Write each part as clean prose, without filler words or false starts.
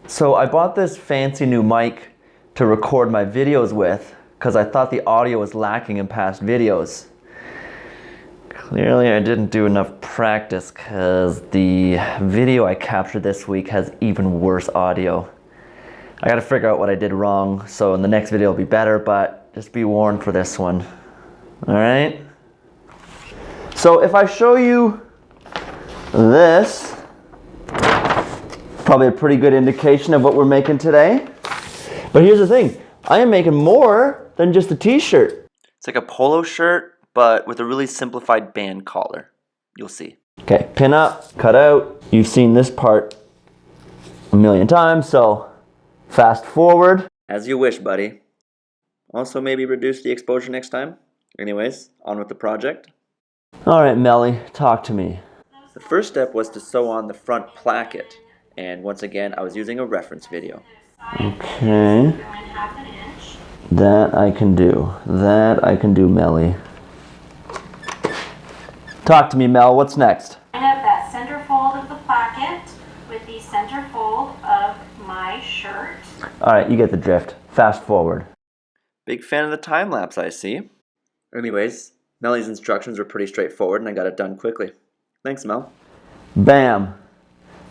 So I bought this fancy new mic to record my videos with because I thought the audio was lacking in past videos. Clearly I didn't do enough practice because the video I captured this week has even worse audio. I gotta figure out what I did wrong, so in the next video it'll be better, but just be warned for this one. Alright? So if I show you this, probably a pretty good indication of what we're making today. But here's the thing, I am making more than just a t-shirt. It's like a polo shirt, but with a really simplified band collar. You'll see. Okay, pin up, cut out. You've seen this part a million times, so fast forward. As you wish, buddy. Also maybe reduce the exposure next time. Anyways, on with the project. All right, Melly, talk to me. The first step was to sew on the front placket. And once again, I was using a reference video. Okay. That I can do. That I can do, Melly. Talk to me, Mel. What's next? I have that center fold of the placket with the center fold of my shirt. All right, you get the drift. Fast forward. Big fan of the time lapse, I see. Anyways, Melly's instructions were pretty straightforward and I got it done quickly. Thanks, Mel. Bam.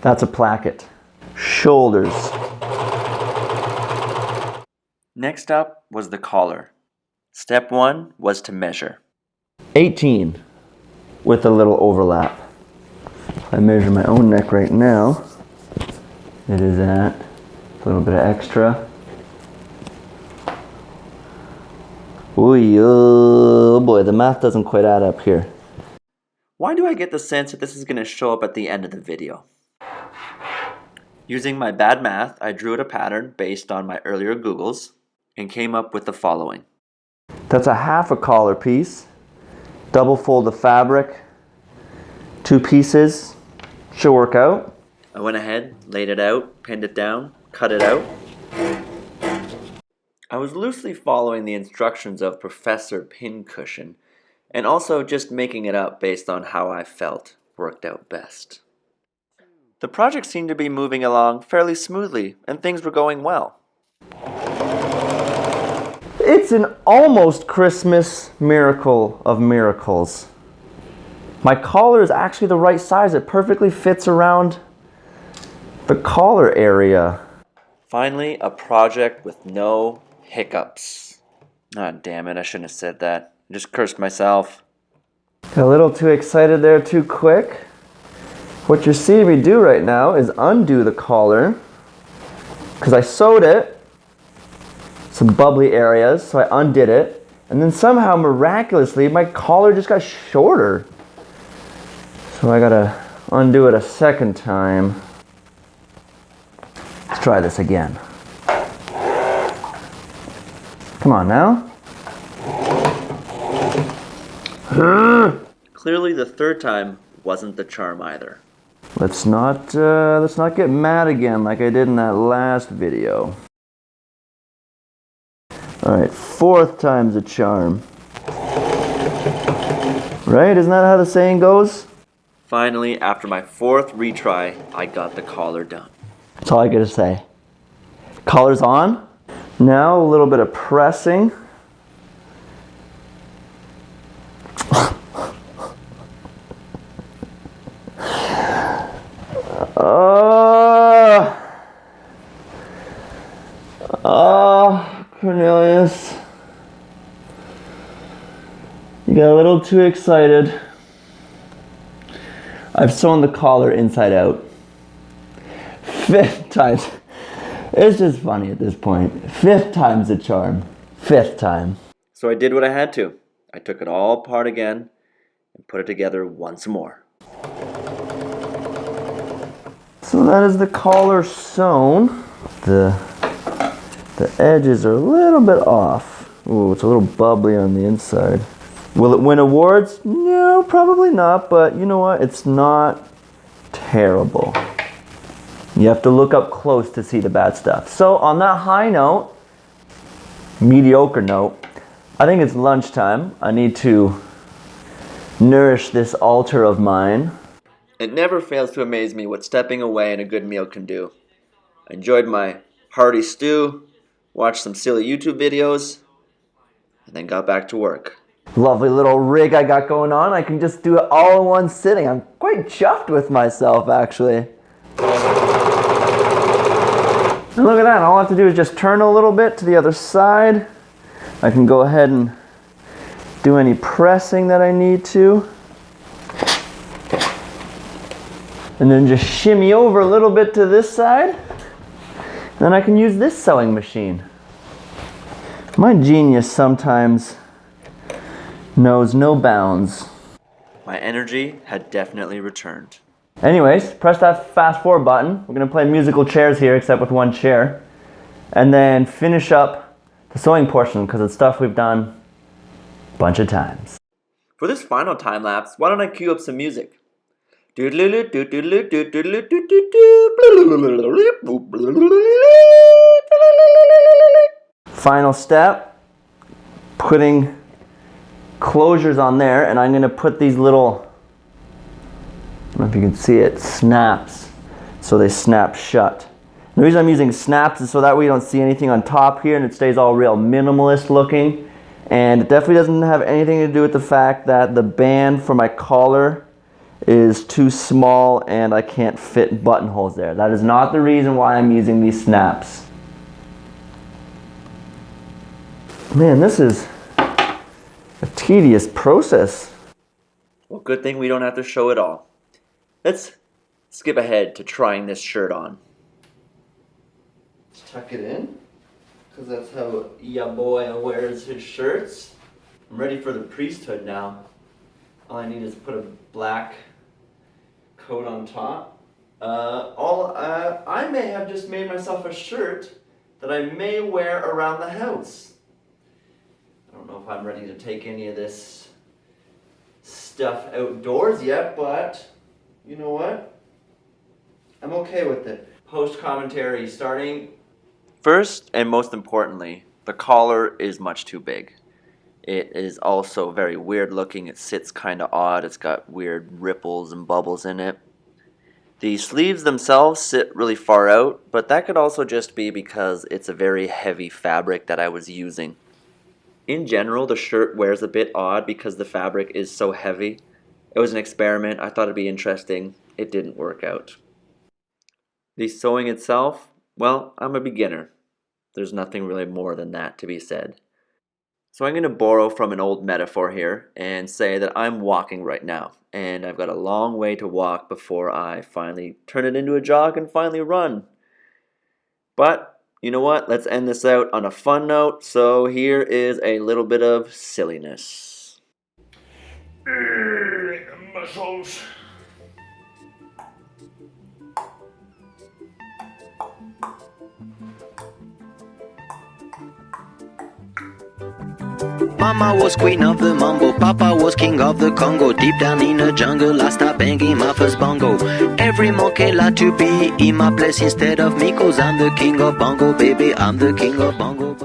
That's a placket. Shoulders. Next up was the collar. Step 1 was to measure. 18 with a little overlap. I measure my own neck right now. It is at a little bit of extra. Ooh, oh boy, the math doesn't quite add up here. Why do I get the sense that this is going to show up at the end of the video? Using my bad math, I drew out a pattern based on my earlier Googles and came up with the following. That's a half a collar piece, double fold of fabric, 2 pieces, should work out. I went ahead, laid it out, pinned it down, cut it out. I was loosely following the instructions of Professor Pincushion and also just making it up based on how I felt worked out best. The project seemed to be moving along fairly smoothly, and things were going well. It's an almost Christmas miracle of miracles. My collar is actually the right size. It perfectly fits around the collar area. Finally, a project with no hiccups. Ah, damn it, I shouldn't have said that. I just cursed myself. Got a little too excited there too quick. What you're seeing me do right now is undo the collar because I sewed it, some bubbly areas, so I undid it, and then somehow miraculously my collar just got shorter. So I gotta undo it a second time. Let's try this again. Come on now. Clearly the third time wasn't the charm either. Let's not get mad again like I did in that last video. Alright, 4th time's a charm. Right? Isn't that how the saying goes? Finally, after my 4th retry, I got the collar done. That's all I gotta say. Collar's on. Now a little bit of pressing. Cornelius. You got a little too excited. I've sewn the collar inside out. 5th time. It's just funny at this point. 5th time's a charm. 5th time. So I did what I had to. I took it all apart again and put it together once more. So that is the collar sewn. The edges are a little bit off. Ooh, it's a little bubbly on the inside. Will it win awards? No, probably not, but you know what? It's not terrible. You have to look up close to see the bad stuff. So on that high note, mediocre note, I think it's lunchtime. I need to nourish this altar of mine. It never fails to amaze me what stepping away and a good meal can do. I enjoyed my hearty stew, watched some silly YouTube videos, and then got back to work. Lovely little rig I got going on. I can just do it all in one sitting. I'm quite chuffed with myself, actually. And look at that, all I have to do is just turn a little bit to the other side. I can go ahead and do any pressing that I need to. And then just shimmy over a little bit to this side. Then I can use this sewing machine. My genius sometimes knows no bounds. My energy had definitely returned. Anyways, press that fast forward button. We're gonna play musical chairs here, except with one chair. And then finish up the sewing portion, because it's stuff we've done a bunch of times. For this final time lapse, why don't I cue up some music? Final step, putting closures on there, and I'm gonna put these little, I don't know if you can see it, snaps, so they snap shut. The reason I'm using snaps is so that way you don't see anything on top here and it stays all real minimalist looking. And it definitely doesn't have anything to do with the fact that the band for my collar is too small and I can't fit buttonholes there. That is not the reason why I'm using these snaps. Man, this is a tedious process. Well, good thing we don't have to show it all. Let's skip ahead to trying this shirt on. Let's tuck it in, because that's how ya boy wears his shirts. I'm ready for the priesthood now. All I need is put a black coat on top. I may have just made myself a shirt that I may wear around the house. I don't know if I'm ready to take any of this stuff outdoors yet, but you know what? I'm okay with it. Post commentary starting. First and most importantly, the collar is much too big. It is also very weird looking. It sits kind of odd. It's got weird ripples and bubbles in it. The sleeves themselves sit really far out, but that could also just be because it's a very heavy fabric that I was using. In general, the shirt wears a bit odd because the fabric is so heavy. It was an experiment. I thought it'd be interesting. It didn't work out. The sewing itself, well, I'm a beginner. There's nothing really more than that to be said. So I'm going to borrow from an old metaphor here and say that I'm walking right now. And I've got a long way to walk before I finally turn it into a jog and finally run. But you know what? Let's end this out on a fun note. So here is a little bit of silliness. Muscles. Mama was queen of the mambo, Papa was king of the Congo. Deep down in the jungle, I started banging my first bongo. Every monkey like to be in my place instead of me, 'cause I'm the king of bongo, baby, I'm the king of bongo.